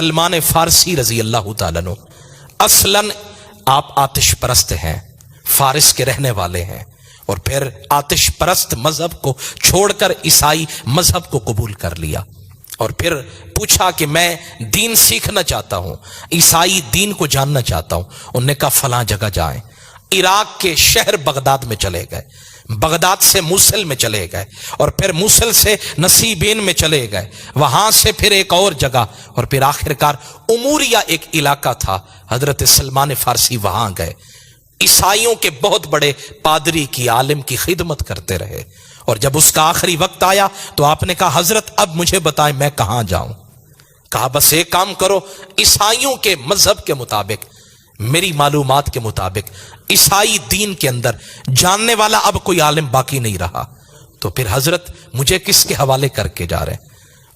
सलमान फारसी रजी अल्लाह ताला अन्हु असलन आप आतिश परस्त हैं, फारिस के रहने वाले हैं, और फिर आतिश परस्त मजहब को छोड़कर ईसाई मजहब को कबूल कर लिया। और फिर पूछा कि मैं दीन सीखना चाहता हूं, ईसाई दीन को जानना चाहता हूं। उन्होंने कहा फलां जगह जाएं। इराक के शहर बगदाद में चले गए, बगदाद से मूसल में चले गए, और फिर मूसल से नसीबीन में चले गए, वहां से फिर एक और जगह, और फिर आखिरकार उमूरिया एक इलाका था, हजरत सलमान फारसी वहां गए। ईसाइयों के बहुत बड़े पादरी की, आलिम की खिदमत करते रहे। और जब उसका आखिरी वक्त आया तो आपने कहा हजरत अब मुझे बताएं मैं कहां जाऊं। कहा बस एक काम करो, ईसाइयों के मजहब के मुताबिक, मेरी मालूमात के मुताबिक ईसाई दीन के अंदर जानने वाला अब कोई आलिम बाकी नहीं रहा। तो फिर हजरत मुझे किसके हवाले करके जा रहे हैं?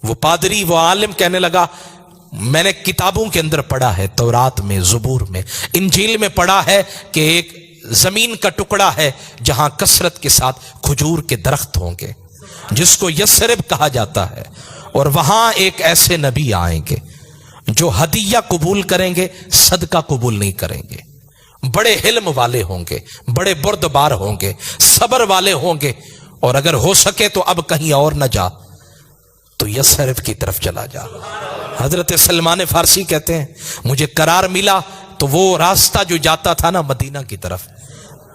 वो पादरी, वो आलिम कहने लगा मैंने किताबों के अंदर पढ़ा है, तौरात में, ज़बूर में, इंजील में पढ़ा है कि एक जमीन का टुकड़ा है जहां कसरत के साथ खजूर के दरख्त होंगे, जिसको यसरिब कहा जाता है, और वहां एक ऐसे नबी आएंगे जो हदिया कबूल करेंगे, सदका कबूल नहीं करेंगे, बड़े हिल्म वाले होंगे, बड़े बुर्दबार होंगे, सब्र वाले होंगे, और अगर हो सके तो अब कहीं और न जा तो यसरिब की तरफ चला जा। हजरत सलमान फारसी कहते हैं मुझे करार मिला तो वो रास्ता जो जाता था ना मदीना की तरफ,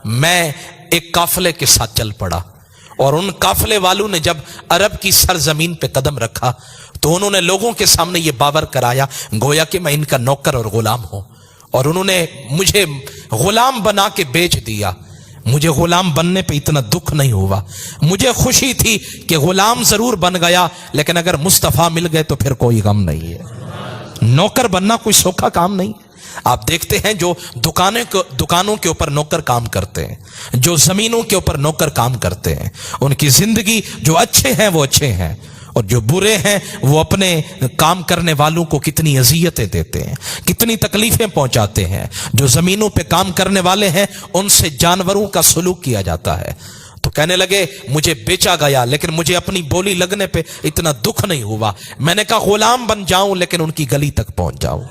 मैं एक काफले के साथ चल पड़ा, और उन काफले वालों ने जब अरब की सरजमीन पे कदम रखा तो उन्होंने लोगों के सामने ये बावर कराया गोया कि मैं इनका नौकर और गुलाम हूं, और उन्होंने मुझे गुलाम बना के बेच दिया। मुझे गुलाम बनने पे इतना दुख नहीं हुआ, मुझे खुशी थी कि गुलाम जरूर बन गया, लेकिन अगर मुस्तफा मिल गए तो फिर कोई गम नहीं है। नौकर बनना कोई सौखा काम नहीं। आप देखते हैं जो दुकानों के ऊपर नौकर काम करते हैं, जो जमीनों के ऊपर नौकर काम करते हैं, उनकी जिंदगी जो अच्छे हैं वो अच्छे हैं, और जो बुरे हैं वो अपने काम करने वालों को कितनी अजियतें देते हैं, कितनी तकलीफें पहुंचाते हैं। जो जमीनों पे काम करने वाले हैं उनसे जानवरों का सलूक किया जाता है। तो कहने लगे मुझे बेचा गया, लेकिन मुझे अपनी बोली लगने पे इतना दुख नहीं हुआ। मैंने कहा गुलाम बन जाऊं लेकिन उनकी गली तक पहुंच जाऊं,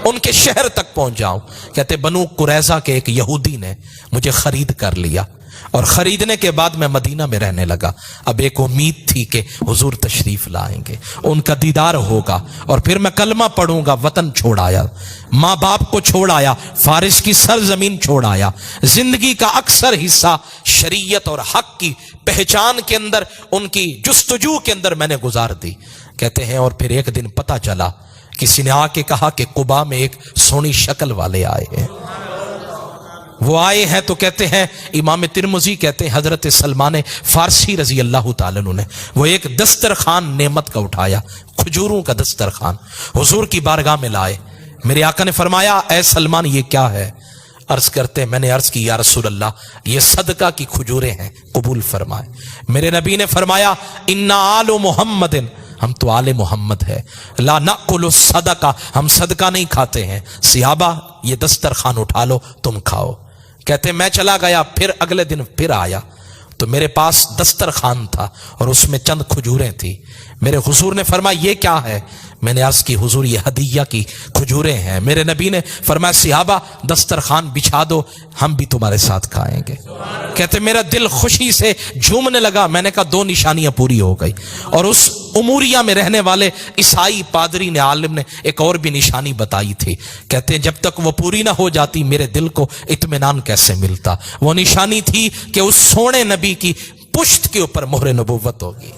उनके शहर तक पहुंच जाऊं। कहते बनु कुरैजा के एक यहूदी ने मुझे खरीद कर लिया, और खरीदने के बाद मैं मदीना में रहने लगा। अब एक उम्मीद थी कि हुजूर तशरीफ लाएंगे, उनका दीदार होगा, और फिर मैं कलमा पढ़ूंगा। वतन छोड़ आया, माँ बाप को छोड़ आया, फारिस की सरजमीन छोड़ आया, जिंदगी का अक्सर हिस्सा शरीयत और हक की पहचान के अंदर, उनकी जुस्तजू के अंदर मैंने गुजार दी। कहते हैं और फिर एक दिन पता चला, किसी ने आके कहा कि कुबा में एक सोनी शक्ल वाले आए हैं। वो आए हैं तो कहते हैं इमाम तिरमिज़ी कहते हैं हजरत सलमान फारसी रजी अल्लाह ताला अन्हु ने वो एक दस्तरखान नेमत का उठाया, खजूरों का दस्तरखान हुजूर की बारगाह में लाए। मेरे आका ने फरमाया ए सलमान ये क्या है? अर्ज करते मैंने अर्ज की या रसूल अल्लाह ये सदका की खजूरें हैं, कबूल फरमाए। मेरे नबी ने फरमाया इन्ना आलु मुहम्मदिन, हम तो आले मोहम्मद है, ला नकुलु सदका, हम सदका नहीं खाते हैं। सिहाबा ये दस्तरखान उठा लो तुम खाओ। कहते मैं चला गया, फिर अगले दिन फिर आया तो मेरे पास दस्तरखान था और उसमें चंद खजूरें थी। मेरे हुजूर ने फरमाया ये क्या है? मैंने अर्ज की हुजूर ये हदिया की खजूरें हैं। मेरे नबी ने फरमाया सिहाबा दस्तरखान बिछा दो, हम भी तुम्हारे साथ खाएंगे। कहते मेरा दिल खुशी से झूमने लगा। मैंने कहा दो निशानियां पूरी हो गई। और उस उमूरिया में रहने वाले ईसाई पादरी ने, आलिम ने एक और भी निशानी बताई थी। कहते जब तक वो पूरी ना हो जाती मेरे दिल को इत्मीनान कैसे मिलता। वो निशानी थी कि उस सोने नबी की पुश्त के ऊपर मोहर नबुव्वत होगी।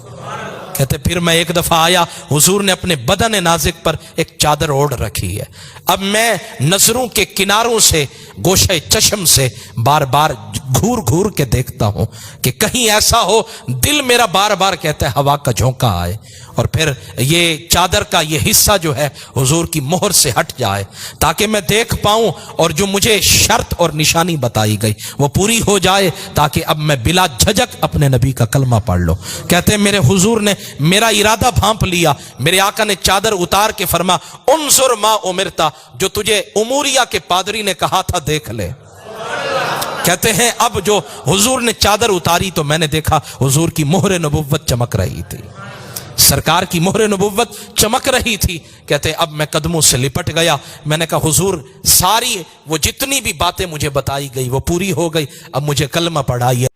कहते फिर मैं एक दफा आया, हुजूर ने अपने बदन नाजिक पर एक चादर ओढ़ रखी है। अब मैं नजरों के किनारों से, गोशे चश्म से बार बार घूर घूर के देखता हूं कि कहीं ऐसा हो, दिल मेरा बार बार कहता है हवा का झोंका आए और फिर ये चादर का ये हिस्सा जो है हुजूर की मोहर से हट जाए ताकि मैं देख पाऊं और जो मुझे शर्त और निशानी बताई गई वो पूरी हो जाए, ताकि अब मैं बिला झिझक अपने नबी का कलमा पढ़ लो। कहते मेरे हुजूर ने मेरा इरादा भांप लिया। मेरे आका ने चादर उतार के फरमा उन्सुर मा उमिरता, जो तुझे उमूरिया के पादरी ने कहा था देख ले। कहते हैं अब जो हुजूर ने चादर उतारी तो मैंने देखा हुजूर की मोहर नबुव्वत चमक रही थी। سرکار کی مہر نبوت چمک رہی تھی. کہتے اب میں قدموں سے لپٹ گیا. میں نے کہا حضور ساری وہ جتنی بھی باتیں مجھے بتائی گئی وہ پوری ہو گئی, اب مجھے کلمہ پڑھائیے.